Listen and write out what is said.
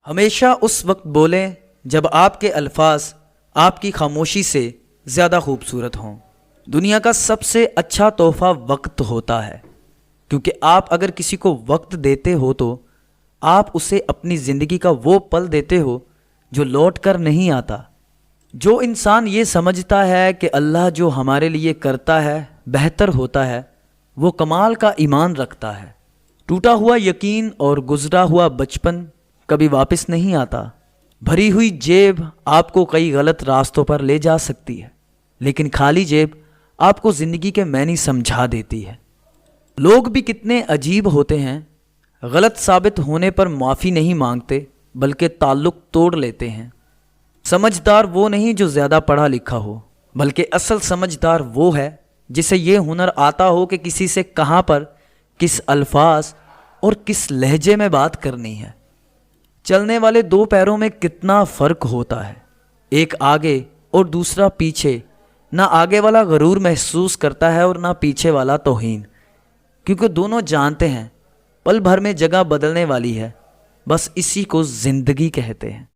ہمیشہ اس وقت بولیں جب آپ کے الفاظ آپ کی خاموشی سے زیادہ خوبصورت ہوں۔ دنیا کا سب سے اچھا تحفہ وقت ہوتا ہے، کیونکہ آپ اگر کسی کو وقت دیتے ہو تو آپ اسے اپنی زندگی کا وہ پل دیتے ہو جو لوٹ کر نہیں آتا۔ جو انسان یہ سمجھتا ہے کہ اللہ جو ہمارے لیے کرتا ہے بہتر ہوتا ہے، وہ کمال کا ایمان رکھتا ہے۔ ٹوٹا ہوا یقین اور گزرا ہوا بچپن کبھی واپس نہیں آتا۔ بھری ہوئی جیب آپ کو کئی غلط راستوں پر لے جا سکتی ہے، لیکن خالی جیب آپ کو زندگی کے معنی سمجھا دیتی ہے۔ لوگ بھی کتنے عجیب ہوتے ہیں، غلط ثابت ہونے پر معافی نہیں مانگتے بلکہ تعلق توڑ لیتے ہیں۔ سمجھدار وہ نہیں جو زیادہ پڑھا لکھا ہو، بلکہ اصل سمجھدار وہ ہے جسے یہ ہنر آتا ہو کہ کسی سے کہاں پر، کس الفاظ اور کس لہجے میں بات کرنی ہے۔ چلنے والے دو پیروں میں کتنا فرق ہوتا ہے، ایک آگے اور دوسرا پیچھے۔ نہ آگے والا غرور محسوس کرتا ہے اور نہ پیچھے والا توہین، کیونکہ دونوں جانتے ہیں پل بھر میں جگہ بدلنے والی ہے۔ بس اسی کو زندگی کہتے ہیں۔